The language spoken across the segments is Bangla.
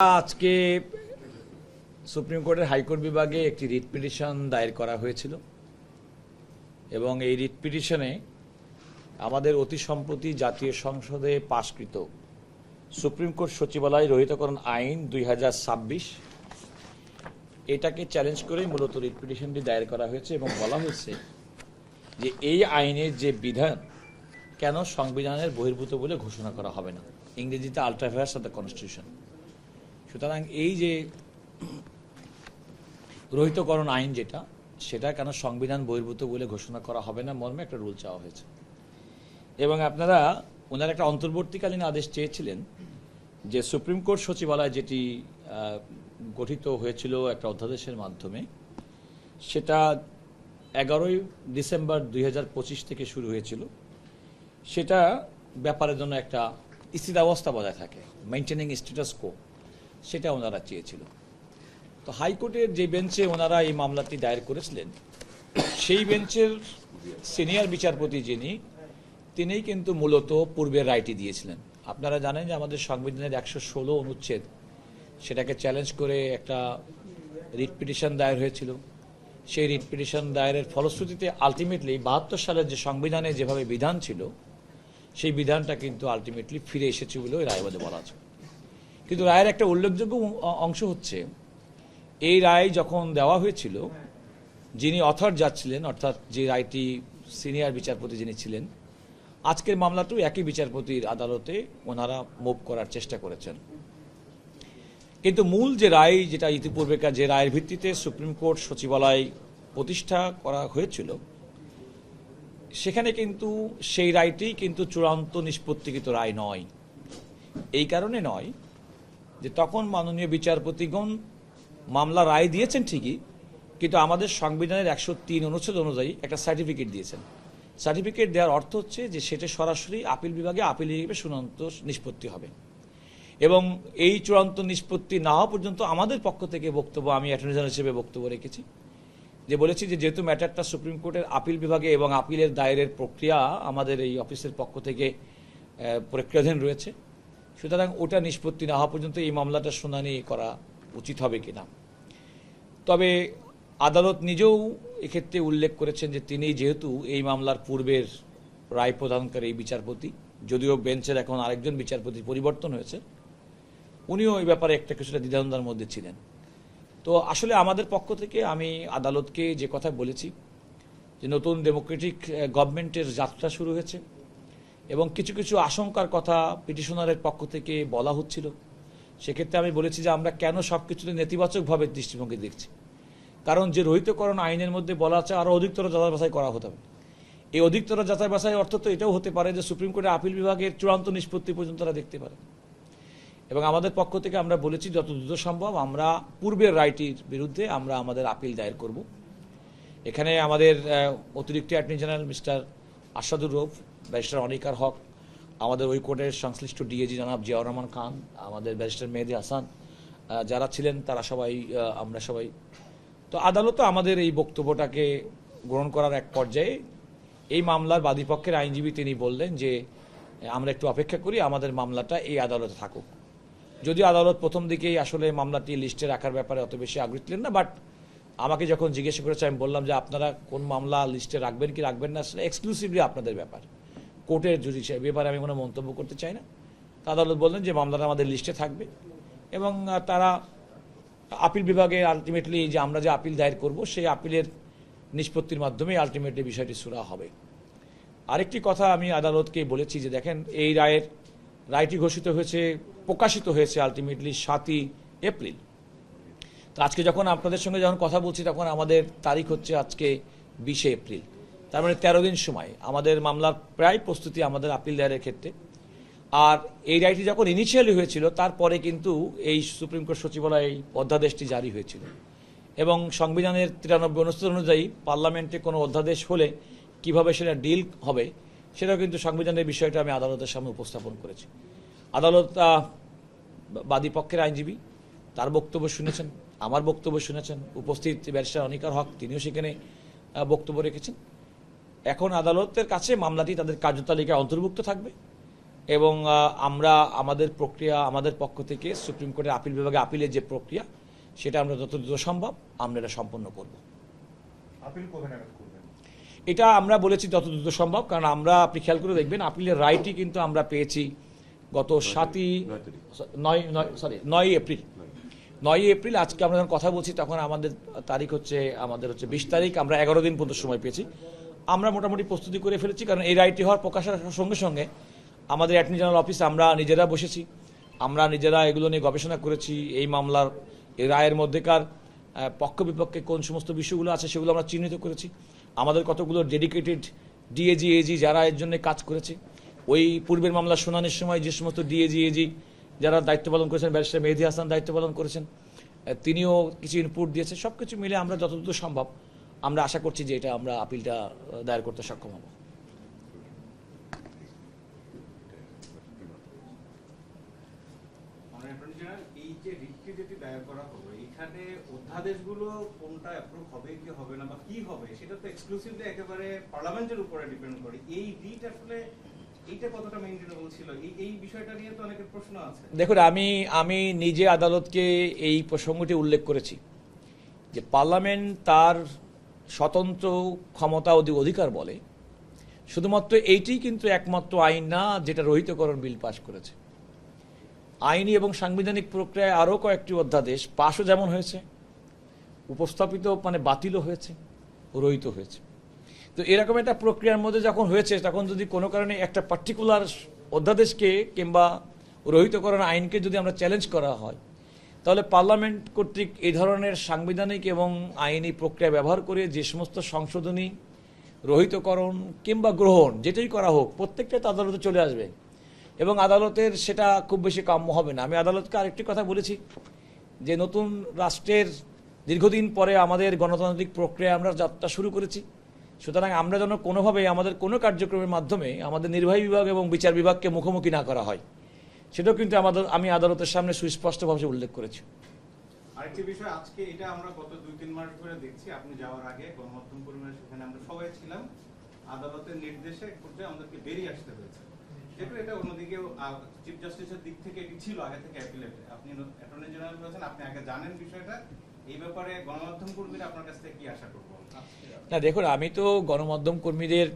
আজকে সুপ্রিম কোর্টের হাইকোর্ট বিভাগে একটি রিট পিটিশন দায়ের করা হয়েছিল এবং এই রিট পিটিশনে আমাদের অতি সম্প্রতি জাতীয় সংসদে পাশকৃত সুপ্রিম কোর্ট সচিবালয় রহিতকরণ আইন 2026 এটাকে চ্যালেঞ্জ করে মূলত রিট পিটিশনটি দায়ের করা হয়েছে এবং বলা হয়েছে যে এই আইনের যে বিধান কেন সংবিধানের বহির্ভূত বলে ঘোষণা করা হবে না, ইংরেজিতে আল্ট্রাভায়ার্স অফ দ্য কনস্টিটিউশন। সুতরাং এই যে রহিতকরণ আইন সেটা কেন সংবিধান বহির্ভূত বলে ঘোষণা করা হবে না মর্মে একটা রুল চাওয়া হয়েছে এবং ওনারা একটা অন্তর্বর্তীকালীন আদেশ চেয়েছিলেন যে সুপ্রিম কোর্ট সচিবালয় যেটি গঠিত হয়েছিল একটা অধ্যাদেশের মাধ্যমে, সেটা 11ই ডিসেম্বর 2025 থেকে শুরু হয়েছিল, সেটা ব্যাপারের জন্য একটা স্থিতাবস্থা বজায় থাকে, মেইনটেনিং স্ট্যাটাস কো, সেটা ওনারা চেয়েছিল। তো হাইকোর্টের যে বেঞ্চে ওনারা এই মামলাটি দায়ের করেছিলেন সেই বেঞ্চের সিনিয়র বিচারপতি তিনিই কিন্তু মূলত পূর্বের রায়টি দিয়েছিলেন। আপনারা জানেন যে আমাদের সংবিধানের 116 অনুচ্ছেদ সেটাকে চ্যালেঞ্জ করে একটা রিট পিটিশন দায়ের হয়েছিল। সেই রিট পিটিশন দায়েরের ফলশ্রুতিতে আলটিমেটলি 72 সালের যে সংবিধানে যেভাবে বিধান ছিল সেই বিধানটা কিন্তু আলটিমেটলি ফিরে এসেছে বলে ওই রায়বাদে বলা আছে। কিন্তু রায়ের একটা উল্লেখযোগ্য অংশ হচ্ছে, এই রায় যখন দেওয়া হয়েছিল যিনি অথর যাচ্ছিলেন, অর্থাৎ যে রায়টি সিনিয়র বিচারপতি যিনি ছিলেন, আজকের মামলাটাও একই বিচারপতির আদালতে ওনারা মুভ করার চেষ্টা করেছেন। কিন্তু মূল যে রায়, যেটা ইতিপূর্বেকার যে রায়ের ভিত্তিতে সুপ্রিম কোর্ট সচিবালয় প্রতিষ্ঠা করা হয়েছিল, সেখানে কিন্তু সেই রায়টি কিন্তু চূড়ান্ত নিষ্পত্তিকৃত রায় নয়। এই কারণে নয় যে তখন মাননীয় বিচারপতিগণ মামলা রায় দিয়েছেন ঠিকই, কিন্তু আমাদের সংবিধানের 103 অনুচ্ছেদ অনুযায়ী একটা সার্টিফিকেট দিয়েছেন। সার্টিফিকেট দেওয়ার অর্থ হচ্ছে যে সেটা সরাসরি আপিল বিভাগে আপিল হিসেবে চূড়ান্ত নিষ্পত্তি হবে এবং এই চূড়ান্ত নিষ্পত্তি না হওয়া পর্যন্ত আমাদের পক্ষ থেকে বক্তব্য, আমি অ্যাটর্নি জেনারেল হিসেবে বক্তব্য রেখেছি, যে বলেছি যে যেহেতু ম্যাটারটা সুপ্রিম কোর্টের আপিল বিভাগে এবং আপিলের দায়েরের প্রক্রিয়া আমাদের এই অফিসের পক্ষ থেকে প্রক্রিয়াধীন রয়েছে, সুতরাং ওটা নিষ্পত্তি না হওয়া পর্যন্ত এই মামলাটা শুনানি করা উচিত হবে কিনা। তবে আদালত নিজেও এক্ষেত্রে উল্লেখ করেছেন যে তিনি যেহেতু এই মামলার পূর্বের রায় প্রদানকারী এই বিচারপতি, যদিও বেঞ্চের এখন আরেকজন বিচারপতি পরিবর্তন হয়েছে, উনিও এই ব্যাপারে একটা কিছুটা দ্বিধাদ্বন্দ্বের মধ্যে ছিলেন। তো আসলে আমাদের পক্ষ থেকে আমি আদালতকে যে কথা বলেছি যে নতুন ডেমোক্রেটিক গভর্নমেন্টের যাত্রা শুরু হয়েছে এবং কিছু কিছু আশঙ্কার কথা পিটিশনারের পক্ষ থেকে বলা হচ্ছিল, সেক্ষেত্রে আমি বলেছি যে আমরা কেন সব কিছুতে নেতিবাচকভাবে দৃষ্টিভঙ্গি দেখছি। কারণ যে রহিতকরণ আইনের মধ্যে বলা আছে আরও অধিকতর যাচাই বাছাই করা হতে হবে। এই অধিকতর যাচাই বাছাই অর্থ তো এটাও হতে পারে যে সুপ্রিম কোর্টের আপিল বিভাগের চূড়ান্ত নিষ্পত্তি পর্যন্ত তারা দেখতে পারে। এবং আমাদের পক্ষ থেকে আমরা বলেছি যত দ্রুত সম্ভব আমরা পূর্বের রায়টির বিরুদ্ধে আমরা আমাদের আপিল দায়ের করব। এখানে আমাদের অতিরিক্ত attorney general mister Asadur Rouf, barrister অনিকার হক, আমাদের ওই কোর্টের সংশ্লিষ্ট ডিএজি জনাব জিয়াউর রহমান খান, আমাদের ব্যারিস্টার মেহেদি হাসান যারা ছিলেন তারা সবাই, আমরা সবাই। তো আদালতও আমাদের এই বক্তব্যটাকে গ্রহণ করার এক পর্যায়ে এই মামলার বাদীপক্ষের আইনজীবী তিনি বললেন যে আমরা একটু অপেক্ষা করি, আমাদের মামলাটা এই আদালতে থাকুক। যদিও আদালত প্রথম দিকেই আসলে মামলাটি লিস্টে রাখার ব্যাপারে অত বেশি আগ্রহী ছিলেন না, বাট আমাকে যখন জিজ্ঞাসা করেছে আমি বললাম যে আপনারা কোন মামলা লিস্টে রাখবেন কি রাখবেন না সেটা এক্সক্লুসিভলি আপনাদের ব্যাপার, কোর্টের জুডিশিয়ারি ব্যাপারে আমি কোনো মন্তব্য করতে চাই না। আদালত বললেন যে মামলাটা আমাদের লিস্টে থাকবে এবং তারা আপিল বিভাগে আলটিমেটলি যে আমরা যে আপিল দায়ের করব সেই আপিলের নিষ্পত্তির মাধ্যমে আলটিমেটলি বিষয়টি সুরা হবে। আরেকটি কথা আমি আদালতকে বলেছি যে দেখেন এই রায়টি ঘোষিত হয়েছে, প্রকাশিত হয়েছে আলটিমেটলি 7ই এপ্রিল। তো আজকে যখন আপনাদের সঙ্গে যখন কথা বলছি তখন আমাদের তারিখ হচ্ছে আজকে 20শে এপ্রিল, তার মানে 13 দিন সময় আমাদের মামলার প্রায় প্রস্তুতি আমাদের আপিল দায়েরের ক্ষেত্রে। আর এই রায়টি যখন ইনিশিয়ালি হয়েছিল তারপরে কিন্তু এই সুপ্রিম কোর্ট সচিবালয় অধ্যাদেশটি জারি হয়েছিল এবং সংবিধানের 93 অনুচ্ছেদ অনুযায়ী পার্লামেন্টে কোনো অধ্যাদেশ হলে কিভাবে সেটা ডিল হবে সেটাও কিন্তু সংবিধানের বিষয়টা আমি আদালতের সামনে উপস্থাপন করেছি। আদালত বাদীপক্ষের আইনজীবী তার বক্তব্য শুনেছেন, আমার বক্তব্য শুনেছেন, উপস্থিত ব্যারিস্টার অনিকার হক তিনিও সেখানে বক্তব্য রেখেছেন। এখন আদালতের কাছে মামলাটি তাদের কার্যতালিকায় অন্তর্ভুক্ত থাকবে এবং আমরা আমাদের প্রক্রিয়া আমাদের পক্ষ থেকে সুপ্রিম কোর্টের আপিল বিভাগে আপিলের যে প্রক্রিয়া সেটা আমরা যত দ্রুত সম্ভব আমরা এটা সম্পন্ন করব। আপিল কবে নাগাদ করবেন? এটা আমরা বলেছি যত দ্রুত সম্ভব, কারণ আমরা আপনি খেয়াল করে দেখবেন আপিলের রায়টি কিন্তু আমরা পেয়েছি গত 9 এপ্রিল। 9 এপ্রিল আজকে আমরা যখন কথা বলছি তখন আমাদের তারিখ হচ্ছে 20 তারিখ, আমরা 11 দিন পর্যন্ত সময় পেয়েছি। আমরা মোটামুটি প্রস্তুতি করে ফেলেছি, কারণ এই রায়টি হওয়ার প্রকাশের সঙ্গে সঙ্গে আমাদের অ্যাটর্নি জেনারেল অফিস আমরা নিজেরা বসেছি, আমরা নিজেরা এগুলো নিয়ে গবেষণা করেছি। এই মামলার এই রায়ের মধ্যেকার পক্ষ বিপক্ষে কোন সমস্ত বিষয়গুলো আছে সেগুলো আমরা চিহ্নিত করেছি। আমাদের কতগুলো ডেডিকেটেড ডিএজি এজি যারা এর জন্য কাজ করেছে, ওই পূর্বের মামলার শুনানির সময় যে সমস্ত ডিএজি এজি যারা দায়িত্ব পালন করেছেন, ব্যারিস্টার মেহেদী হাসান দায়িত্ব পালন করেছেন, তিনিও কিছু ইনপুট দিয়েছে। সব কিছু মিলে আমরা যতদূর সম্ভব আমরা আশা করছি যে এটা আমরা আপিলটা দায়ের করতে সক্ষম হব। এই যে রিটটি যেটি দায়ের করা হবে, এখানে অধ্যাদেশগুলো কোনটা অ্যাপ্রুভ হবে কি হবে না বা কি হবে সেটা তো এক্সক্লুসিভলি একেবারে পার্লামেন্টের উপরে ডিপেন্ড করে। এই রিট আসলে এইটা কতটা মেইনটেনেবল ছিল, এই বিষয়টা নিয়ে তো অনেকের প্রশ্ন আছে। দেখুন, আমি নিজে আদালতকে এই প্রসঙ্গটি উল্লেখ করেছি যে পার্লামেন্ট তার স্বতন্ত্র ক্ষমতা অধিকার বলে শুধুমাত্র এইটি কিন্তু একমাত্র আইন না যেটা রহিতকরণ বিল পাশ করেছে। আইনি এবং সাংবিধানিক প্রক্রিয়ায় আরও কয়েকটি অধ্যাদেশ পাশও যেমন হয়েছে, উপস্থাপিত বাতিলও হয়েছে, রহিত হয়েছে। তো এরকম একটা প্রক্রিয়ার মধ্যে যখন হয়েছে, তখন যদি কোনো কারণে একটা পার্টিকুলার অধ্যাদেশকে কিংবা রহিতকরণ আইনকে যদি আমরা চ্যালেঞ্জ করা হয়, তাহলে পার্লামেন্ট কর্তৃক এই ধরনের সাংবিধানিক এবং আইনি প্রক্রিয়া ব্যবহার করে যে সমস্ত সংশোধনী, রহিতকরণ কিংবা গ্রহণ যেটাই করা হোক প্রত্যেকটাই তো আদালতে চলে আসবে এবং আদালতের সেটা খুব বেশি কাম্য হবে না। আমি আদালতকে আরেকটি কথা বলেছি যে নতুন রাষ্ট্রের দীর্ঘদিন পরে আমাদের গণতান্ত্রিক প্রক্রিয়া আমরা যাত্রা শুরু করেছি, সুতরাং আমরা যেন কোনোভাবে আমাদের কোনো কার্যক্রমের মাধ্যমে আমাদের নির্বাহী বিভাগ এবং বিচার বিভাগকে মুখোমুখি না করা হয়, সেটাও কিন্তু আমি আদালতের সামনে সুস্পষ্টভাবে উল্লেখ করেছি। আরেকটি বিষয়, আজকে এটা আমরা গত 2-3 মাস ধরে দেখছি, আপনি যাওয়ার আগে গণমাধ্যম কর্মীরা সেখানে আমরা সবাই ছিলাম, আদালতের নির্দেশে পর্যায়ে আমাদেরকে বেরিয়ে আসতে হয়েছে। যেহেতু এটা অন্যদিকে চিফ জাস্টিসের দিক থেকে এটি ছিল আগে থেকে অ্যাপিলেটে, আপনি অ্যাটর্নি জেনারেল বলেছেন আপনি আগে জানেন বিষয়টা, এই ব্যাপারে গণমাধ্যম কর্মীরা আপনার কাছ থেকে কি আশা করবো? না দেখুন, আমি তো গণমাধ্যম কর্মীদের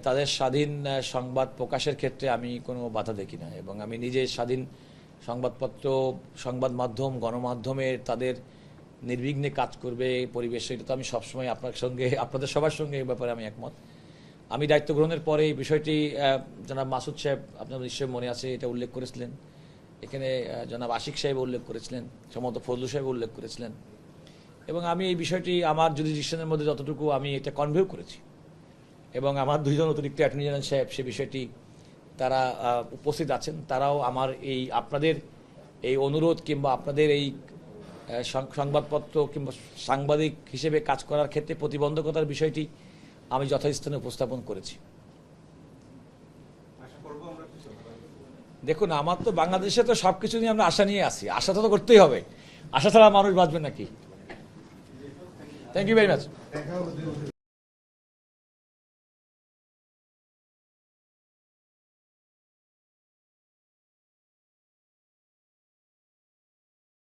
তাদের স্বাধীন সংবাদ প্রকাশের ক্ষেত্রে আমি কোনো বাধা দেখি না, এবং আমি নিজে স্বাধীন সংবাদপত্র, সংবাদ মাধ্যম, গণমাধ্যমের তাদের নির্বিঘ্নে কাজ করবে পরিবেশ, এটা তো আমি সবসময় আপনাদের সবার সঙ্গে এই ব্যাপারে আমি একমত। আমি দায়িত্ব গ্রহণের পরে এই বিষয়টি জনাব মাসুদ সাহেব, আপনার নিশ্চয়ই মনে আছে, এটা উল্লেখ করেছিলেন। এখানে জনাব আশিক সাহেব উল্লেখ করেছিলেন, সম্ভবত ফজলু সাহেব উল্লেখ করেছিলেন, এবং আমি এই বিষয়টি আমার জুরিসডিকশনের মধ্যে যতটুকু আমি এটা কনভেও করেছি, এবং আমার 2 জন অতিরিক্ত অ্যাটর্নি জেনারেল সাহেব সে বিষয়টি তারা উপস্থিত আছেন, তারাও আমার এই আপনাদের এই অনুরোধ কিংবা আপনাদের এই সংবাদপত্র কিংবা সাংবাদিক হিসেবে কাজ করার ক্ষেত্রে প্রতিবন্ধকতার বিষয়টি আমি যথাস্থানে উপস্থাপন করেছি। দেখুন, আমার তো বাংলাদেশে তো সব কিছু নিয়ে আমরা আশা নিয়ে আসি, আশা তো করতেই হবে, আশা ছাড়া মানুষ বাঁচবে নাকি। Thank you very much.